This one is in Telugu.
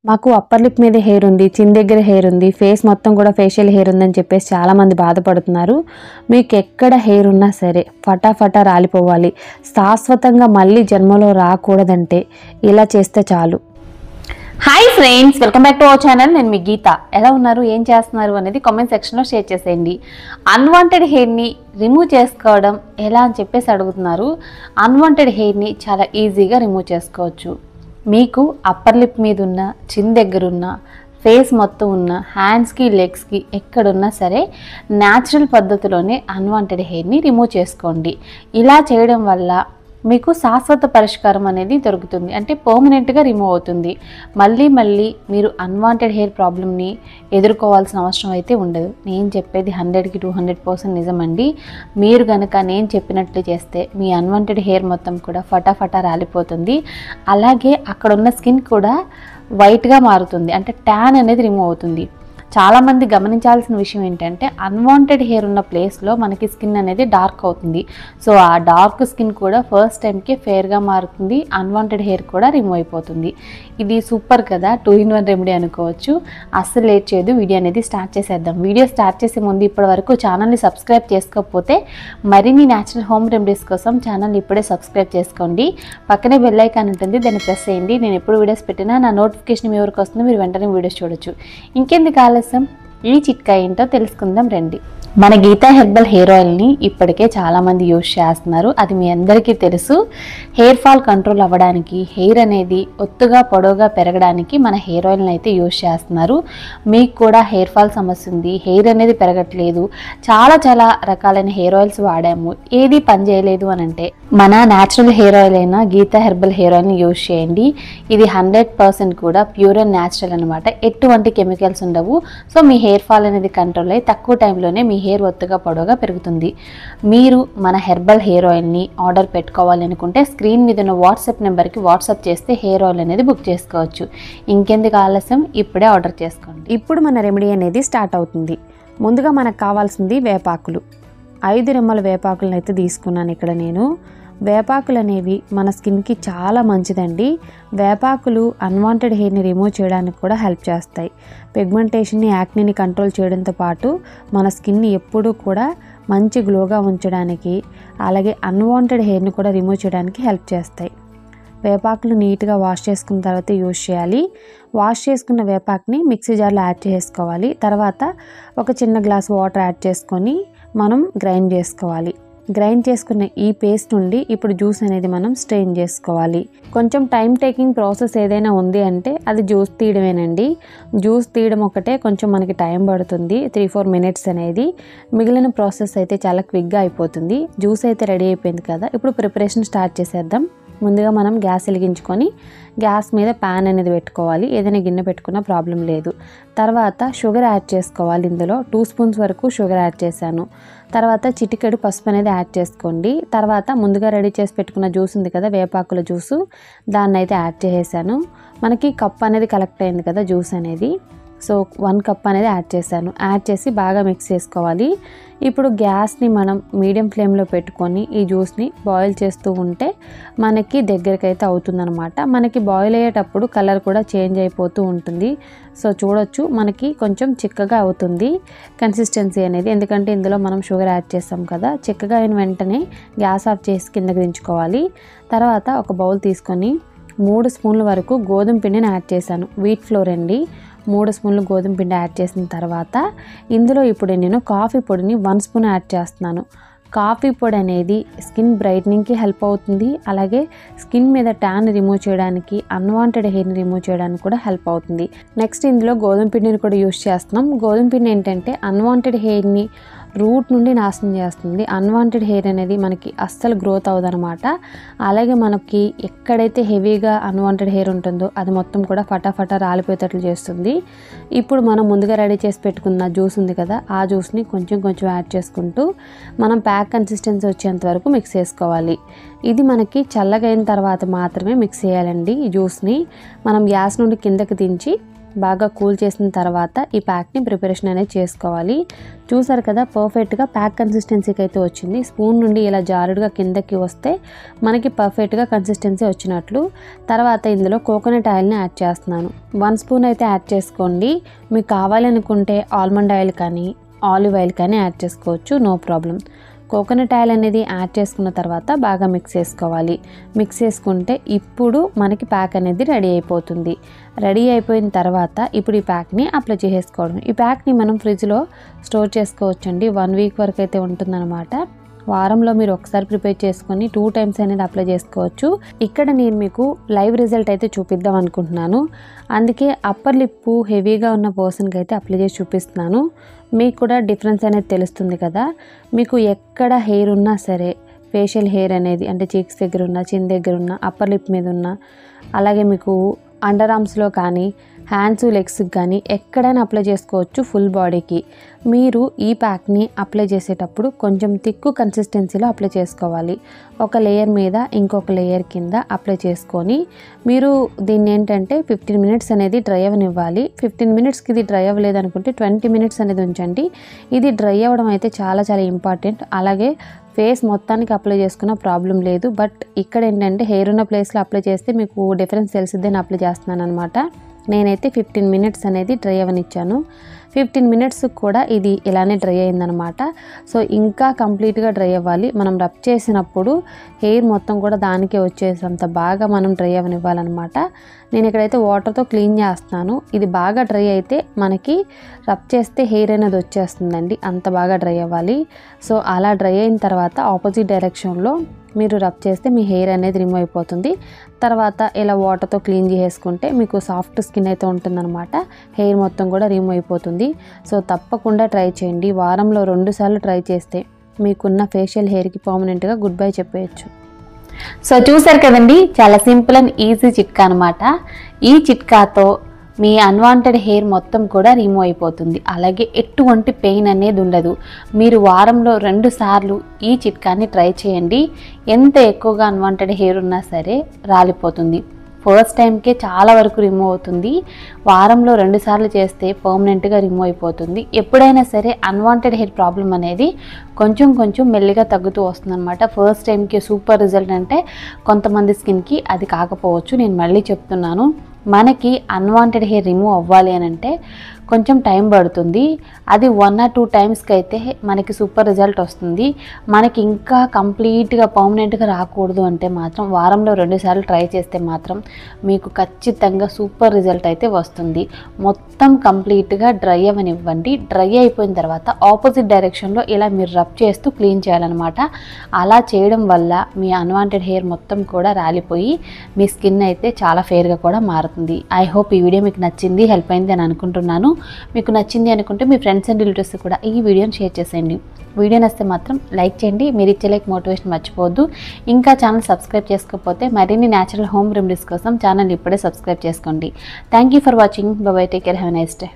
మాకు అప్పర్ లిప్ మీద హెయిర్ ఉంది, చిన్ దగ్గర హెయిర్ ఉంది, ఫేస్ మొత్తం కూడా ఫేషియల్ హెయిర్ ఉందని చెప్పేసి చాలామంది బాధపడుతున్నారు. మీకు ఎక్కడ హెయిర్ ఉన్నా సరే ఫటాఫటా రాలిపోవాలి, శాశ్వతంగా మళ్ళీ జన్మలో రాకూడదంటే ఇలా చేస్తే చాలు. Hi friends, welcome back to our channel. నేను మీ గీత. ఎలా ఉన్నారు, ఏం చేస్తున్నారు అనేది కామెంట్ సెక్షన్లో షేర్ చేసేయండి. అన్వాంటెడ్ హెయిర్ని రిమూవ్ చేసుకోవడం ఎలా అని చెప్పేసి అడుగుతున్నారు. అన్వాంటెడ్ హెయిర్ని చాలా ఈజీగా రిమూవ్ చేసుకోవచ్చు. మీకు అప్పర్ లిప్ మీద ఉన్న, చిన్ దగ్గర ఉన్న, ఫేస్ మొత్తం ఉన్న, హ్యాండ్స్కి లెగ్స్కి ఎక్కడున్నా సరే న్యాచురల్ పద్ధతిలోనే అన్వాంటెడ్ హెయిర్ని రిమూవ్ చేసుకోండి. ఇలా చేయడం వల్ల మీకు శాశ్వత పరిష్కారం అనేది దొరుకుతుంది, అంటే పర్మనెంట్గా రిమూవ్ అవుతుంది. మళ్ళీ మీరు అన్వాంటెడ్ హెయిర్ ప్రాబ్లమ్ని ఎదుర్కోవాల్సిన అవసరం అయితే ఉండదు. నేను చెప్పేది 100కి 200% నిజమండి. మీరు కనుక నేను చెప్పినట్లు చేస్తే మీ అన్వాంటెడ్ హెయిర్ మొత్తం కూడా ఫటాఫటా రాలిపోతుంది. అలాగే అక్కడ ఉన్న స్కిన్ కూడా వైట్గా మారుతుంది, అంటే ట్యాన్ అనేది రిమూవ్ అవుతుంది. చాలామంది గమనించాల్సిన విషయం ఏంటంటే అన్వాంటెడ్ హెయిర్ ఉన్న ప్లేస్లో మనకి స్కిన్ అనేది డార్క్ అవుతుంది. సో ఆ డార్క్ స్కిన్ కూడా ఫస్ట్ టైంకి ఫెయిర్గా మారుతుంది, అన్వాంటెడ్ హెయిర్ కూడా రిమూవ్ అయిపోతుంది. ఇది సూపర్ కదా, 2 in 1 రెమెడీ అనుకోవచ్చు. అస్సలు లేట్ చేయదు, వీడియో అనేది స్టార్ట్ చేసేద్దాం. వీడియో స్టార్ట్ చేసే ముందు ఇప్పటి వరకు ఛానల్ని సబ్స్క్రైబ్ చేసుకోకపోతే మరిన్ని న్యాచురల్ హోమ్ రెమెడీస్ కోసం ఛానల్ని ఇప్పుడే సబ్స్క్రైబ్ చేసుకోండి. పక్కనే బెల్ ఐకాన్ ఉంటుంది, దాన్ని ప్రెస్ చేయండి. నేను ఎప్పుడు వీడియోస్ పెట్టినా నా నోటిఫికేషన్ మీ వరకు వస్తుంది, మీరు వెంటనే వీడియోస్ చూడొచ్చు. ఇంకెందుకు ఆలస్యం, ఈ చిట్కా ఏంటో తెలుసుకుందాం రండి. మన గీతా హెర్బల్ హెయిర్ ఆయిల్ని ఇప్పటికే చాలామంది యూజ్ చేస్తున్నారు, అది మీ అందరికీ తెలుసు. హెయిర్ ఫాల్ కంట్రోల్ అవ్వడానికి, హెయిర్ అనేది ఒత్తుగా పొడవుగా పెరగడానికి మన హెయిర్ ఆయిల్ని అయితే యూజ్ చేస్తున్నారు. మీకు కూడా హెయిర్ ఫాల్ సమస్య ఉంది, హెయిర్ అనేది పెరగట్లేదు, చాలా రకాలైన హెయిర్ ఆయిల్స్ వాడాము, ఏది పని చేయలేదు అని అంటే మన న్యాచురల్ హెయిర్ ఆయిల్ అయినా గీతా హెర్బల్ హెయిర్ ఆయిల్ని యూజ్ చేయండి. ఇది 100% కూడా ప్యూర్ అండ్ న్యాచురల్ అనమాట, ఎటువంటి కెమికల్స్ ఉండవు. సో మీ హెయిర్ ఫాల్ అనేది కంట్రోల్ అయ్యి తక్కువ టైంలోనే మీ హెయిర్ ఒత్తుగా పొడవుగా పెరుగుతుంది. మీరు మన హెర్బల్ హెయిర్ ఆయిల్ని ఆర్డర్ పెట్టుకోవాలి అనుకుంటే స్క్రీన్ మీద ఉన్న వాట్సాప్ నెంబర్కి వాట్సాప్ చేస్తే హెయిర్ ఆయిల్ అనేది బుక్ చేసుకోవచ్చు. ఇంకెందుకు ఆలస్యం, ఇప్పుడే ఆర్డర్ చేసుకోండి. ఇప్పుడు మన రెమెడీ అనేది స్టార్ట్ అవుతుంది. ముందుగా మనకు కావాల్సింది వేపాకులు. 5 రెమ్మల వేపాకులను అయితే తీసుకున్నాను ఇక్కడ నేను. వేపాకులు అనేవి మన స్కిన్కి చాలా మంచిదండి. వేపాకులు అన్వాంటెడ్ హెయిర్ని రిమూవ్ చేయడానికి కూడా హెల్ప్ చేస్తాయి. పిగ్మెంటేషన్ని, యాక్నీని కంట్రోల్ చేయడంతో పాటు మన స్కిన్ని ఎప్పుడూ కూడా మంచి గ్లోగా ఉంచడానికి, అలాగే అన్వాంటెడ్ హెయిర్ని కూడా రిమూవ్ చేయడానికి హెల్ప్ చేస్తాయి. వేపాకులు నీట్గా వాష్ చేసుకున్న తర్వాత యూజ్ చేయాలి. వాష్ చేసుకున్న వేపాకుని మిక్సీ జార్లో యాడ్ చేసుకోవాలి. తర్వాత ఒక చిన్న గ్లాస్ వాటర్ యాడ్ చేసుకొని మనం గ్రైండ్ చేసుకోవాలి. గ్రైండ్ చేసుకున్న ఈ పేస్ట్ నుండి ఇప్పుడు జ్యూస్ అనేది మనం స్ట్రెయిన్ చేసుకోవాలి. కొంచెం టైం టేకింగ్ ప్రాసెస్ ఏదైనా ఉంది అంటే అది జ్యూస్ తీయడమేనండి. జ్యూస్ తీయడం ఒకటే కొంచెం మనకి టైం పడుతుంది, 3-4 minutes అనేది. మిగిలిన ప్రాసెస్ అయితే చాలా క్విక్గా అయిపోతుంది. జ్యూస్ అయితే రెడీ అయిపోయింది కదా, ఇప్పుడు ప్రిపరేషన్ స్టార్ట్ చేసేద్దాం. ముందుగా మనం గ్యాస్ వెలిగించుకొని గ్యాస్ మీద ప్యాన్ అనేది పెట్టుకోవాలి. ఏదైనా గిన్నె పెట్టుకున్నా ప్రాబ్లం లేదు. తర్వాత షుగర్ యాడ్ చేసుకోవాలి. ఇందులో 2 spoons వరకు షుగర్ యాడ్ చేశాను. తర్వాత చిటికెడు పసుపు అనేది యాడ్ చేసుకోండి. తర్వాత ముందుగా రెడీ చేసి పెట్టుకున్న జ్యూస్ ఉంది కదా, వేపాకుల జ్యూసు, దాన్ని అయితే యాడ్ చేసేసాను. మనకి కప్ అనేది కలెక్ట్ అయింది కదా జ్యూస్ అనేది, సో 1 cup అనేది యాడ్ చేశాను. యాడ్ చేసి బాగా మిక్స్ చేసుకోవాలి. ఇప్పుడు గ్యాస్ని మనం మీడియం ఫ్లేమ్లో పెట్టుకొని ఈ జ్యూస్ని బాయిల్ చేస్తూ ఉంటే మనకి దగ్గరికి అయితే అవుతుందన్నమాట. మనకి బాయిల్ అయ్యేటప్పుడు కలర్ కూడా చేంజ్ అయిపోతూ ఉంటుంది. సో చూడొచ్చు, మనకి కొంచెం చిక్కగా అవుతుంది కన్సిస్టెన్సీ అనేది, ఎందుకంటే ఇందులో మనం షుగర్ యాడ్ చేస్తాం కదా. చిక్కగా అయిన వెంటనే గ్యాస్ ఆఫ్ చేసి కిందకి దించుకోవాలి. తర్వాత ఒక బౌల్ తీసుకొని 3 spoons వరకు గోధుమ పిండిని యాడ్ చేశాను. వీట్ ఫ్లోర్ అండి. 3 spoons గోధుమ పిండి యాడ్ చేసిన తర్వాత ఇందులో ఇప్పుడు నేను కాఫీ పొడిని 1 spoon యాడ్ చేస్తున్నాను. కాఫీ పొడి అనేది స్కిన్ బ్రైట్నింగ్కి హెల్ప్ అవుతుంది, అలాగే స్కిన్ మీద ట్యాన్ రిమూవ్ చేయడానికి, అన్వాంటెడ్ హెయిర్ని రిమూవ్ చేయడానికి కూడా హెల్ప్ అవుతుంది. నెక్స్ట్ ఇందులో గోధుమ పిండిని కూడా యూస్ చేస్తున్నాం. గోధుమ పిండి ఏంటంటే అన్వాంటెడ్ హెయిర్ని రూట్ నుండి నాశనం చేస్తుంది. అన్వాంటెడ్ హెయిర్ అనేది మనకి అస్సలు గ్రోత్ అవ్వదనమాట. అలాగే మనకి ఎక్కడైతే హెవీగా అన్వాంటెడ్ హెయిర్ ఉంటుందో అది మొత్తం కూడా ఫటాఫటా రాలిపోయేటట్లు చేస్తుంది. ఇప్పుడు మనం ముందుగా రెడీ చేసి పెట్టుకున్న జ్యూస్ ఉంది కదా, ఆ జ్యూస్ని కొంచెం యాడ్ చేసుకుంటూ మనం ప్యాక్ కన్సిస్టెన్సీ వచ్చేంత వరకు మిక్స్ చేసుకోవాలి. ఇది మనకి చల్లగా అయిన తర్వాత మాత్రమే మిక్స్ చేయాలండి. ఈ జ్యూస్ని మనం గ్యాస్ నుండి కిందకి దించి బాగా కూల్ చేసిన తర్వాత ఈ ప్యాక్ని ప్రిపరేషన్ అనేది చేసుకోవాలి. చూసారు కదా, పర్ఫెక్ట్గా ప్యాక్ కన్సిస్టెన్సీకి అయితే వచ్చింది. స్పూన్ నుండి ఇలా జారుడుగా కిందకి వస్తే మనకి పర్ఫెక్ట్గా కన్సిస్టెన్సీ వచ్చినట్లు. తర్వాత ఇందులో కోకోనట్ ఆయిల్ని యాడ్ చేస్తున్నాను. 1 స్పూన్ అయితే యాడ్ చేసుకోండి. మీకు కావాలనుకుంటే ఆల్మండ్ ఆయిల్ కానీ ఆలివ్ ఆయిల్ కానీ యాడ్ చేసుకోవచ్చు, నో ప్రాబ్లం. కోకోనట్ ఆయిల్ అనేది యాడ్ చేసుకున్న తర్వాత బాగా మిక్స్ చేసుకోవాలి. మిక్స్ చేసుకుంటే ఇప్పుడు మనకి ప్యాక్ అనేది రెడీ అయిపోతుంది. రెడీ అయిపోయిన తర్వాత ఇప్పుడు ఈ ప్యాక్ని అప్లై చేసేసుకోవడం. ఈ ప్యాక్ని మనం ఫ్రిడ్జ్లో స్టోర్ చేసుకోవచ్చండి. 1 వీక్ వరకు అయితే ఉంటుందన్నమాట. వారంలో మీరు ఒకసారి ప్రిపేర్ చేసుకొని 2 టైమ్స్ అనేది అప్లై చేసుకోవచ్చు. ఇక్కడ నేను మీకు లైవ్ రిజల్ట్ అయితే చూపిద్దాం అనుకుంటున్నాను. అందుకే అప్పర్ లిప్ హెవీగా ఉన్న పర్సన్కి అయితే అప్లై చేసి చూపిస్తున్నాను. మీకు కూడా డిఫరెన్స్ అనేది తెలుస్తుంది కదా. మీకు ఎక్కడ హెయిర్ ఉన్నా సరే, ఫేషియల్ హెయిర్ అనేది అంటే చీక్స్ దగ్గర ఉన్న, చిన్ దగ్గర ఉన్న, అప్పర్ లిప్ మీద ఉన్న, అలాగే మీకు అండర్ ఆర్మ్స్లో కానీ హ్యాండ్స్ లెగ్స్కి కానీ ఎక్కడైనా అప్లై చేసుకోవచ్చు ఫుల్ బాడీకి. మీరు ఈ ప్యాక్ని అప్లై చేసేటప్పుడు కొంచెం థిక్ కన్సిస్టెన్సీలో అప్లై చేసుకోవాలి. ఒక లేయర్ మీద ఇంకొక లేయర్ కింద అప్లై చేసుకొని మీరు దీన్ని ఏంటంటే 15 మినిట్స్ అనేది డ్రై అవ్వనివ్వాలి. 15 మినిట్స్కి ఇది డ్రై అవ్వలేదు అనుకుంటే 20 మినిట్స్ అనేది ఉంచండి. ఇది డ్రై అవ్వడం అయితే చాలా చాలా ఇంపార్టెంట్. అలాగే ఫేస్ మొత్తానికి అప్లై చేసుకున్న ప్రాబ్లం లేదు. బట్ ఇక్కడ ఏంటంటే హెయిర్ ఉన్న ప్లేస్లో అప్లై చేస్తే మీకు డిఫరెన్స్ తెలిసిద్దని అప్లై చేస్తున్నాను అనమాట. నేనైతే 15 మినిట్స్ అనేది డ్రై అవ్వనిచ్చాను. 15 మినిట్స్ కూడా ఇది ఇలానే డ్రై అయిందనమాట. సో ఇంకా కంప్లీట్గా డ్రై అవ్వాలి. మనం రబ్ చేసినప్పుడు హెయిర్ మొత్తం కూడా దానికే వచ్చేసంత బాగా మనం డ్రై అవ్వనివ్వాలన్నమాట. నేను ఇక్కడైతే వాటర్తో క్లీన్ చేస్తున్నాను. ఇది బాగా డ్రై అయితే మనకి రబ్ చేస్తే హెయిర్ అనేది వచ్చేస్తుందండి, అంత బాగా డ్రై అవ్వాలి. సో అలా డ్రై అయిన తర్వాత ఆపోజిట్ డైరెక్షన్లో మీరు రబ్ చేస్తే మీ హెయిర్ అనేది రిమూవ్ అయిపోతుంది. తర్వాత ఇలా వాటర్తో క్లీన్ చేసుకుంటే మీకు సాఫ్ట్ స్కిన్ అయితే ఉంటుందన్నమాట. హెయిర్ మొత్తం కూడా రిమూవ్ అయిపోతుంది. సో తప్పకుండా ట్రై చేయండి. వారంలో 2 సార్లు ట్రై చేస్తే మీకున్న ఫేషియల్ హెయిర్కి పర్మనెంట్గా గుడ్ బై చెప్పేయచ్చు. సో చూసారు కదండి, చాలా సింపుల్ అండ్ ఈజీ చిట్కా అనమాట. ఈ చిట్కాతో మీ అన్వాంటెడ్ హెయిర్ మొత్తం కూడా రిమూవ్ అయిపోతుంది. అలాగే ఎటువంటి పెయిన్ అనేది ఉండదు. మీరు వారంలో 2 సార్లు ఈ చిట్కాని ట్రై చేయండి. ఎంత ఎక్కువగా అన్వాంటెడ్ హెయిర్ ఉన్నా సరే రాలిపోతుంది. ఫస్ట్ టైంకే చాలా వరకు రిమూవ్ అవుతుంది. వారంలో 2 సార్లు చేస్తే పర్మనెంట్గా రిమూవ్ అయిపోతుంది. ఎప్పుడైనా సరే అన్వాంటెడ్ హెయిర్ ప్రాబ్లం అనేది కొంచెం మెల్లిగా తగ్గుతూ వస్తుంది అనమాట. ఫస్ట్ టైంకి సూపర్ రిజల్ట్ అంటే కొంతమంది స్కిన్కి అది కాకపోవచ్చు. నేను మళ్ళీ చెప్తున్నాను, మనకి అన్వాంటెడ్ హెయిర్ రిమూవ్ అవ్వాలి అని అంటే కొంచెం టైం పడుతుంది. అది 1 or 2 టైమ్స్కి అయితే మనకి సూపర్ రిజల్ట్ వస్తుంది. మనకి ఇంకా కంప్లీట్గా పర్మనెంట్గా రాకూడదు అంటే మాత్రం వారంలో 2 సార్లు ట్రై చేస్తే మాత్రం మీకు ఖచ్చితంగా సూపర్ రిజల్ట్ అయితే వస్తుంది. మొత్తం కంప్లీట్గా డ్రై అవ్వనివ్వండి. డ్రై అయిపోయిన తర్వాత ఆపోజిట్ డైరెక్షన్లో ఇలా మీరు రబ్ చేస్తూ క్లీన్ చేయాలన్నమాట. అలా చేయడం వల్ల మీ అన్వాంటెడ్ హెయిర్ మొత్తం కూడా రాలిపోయి మీ స్కిన్ అయితే చాలా ఫెయిర్గా కూడా మారుతుంది. ఐ హోప్ ఈ వీడియో మీకు నచ్చింది, హెల్ప్ అయింది అని అనుకుంటున్నాను. మీకు నచ్చింది అనుకుంటే మీ ఫ్రెండ్స్ అండ్ రిలేటివ్స్ కూడా ఈ వీడియోని షేర్ చేసేయండి. వీడియో నచ్చితే మాత్రం లైక్ చేయండి. మీరు ఇచ్చే లైక్ మోటివేషన్ మర్చిపోవద్దు. ఇంకా ఛానల్ సబ్స్క్రైబ్ చేసుకోకపోతే మరిన్ని న్యాచురల్ హోమ్ రెమెడీస్ కోసం ఛానల్ ఇప్పుడే సబ్స్క్రైబ్ చేసుకోండి. Thank you for watching. By by, take care, have a nice day.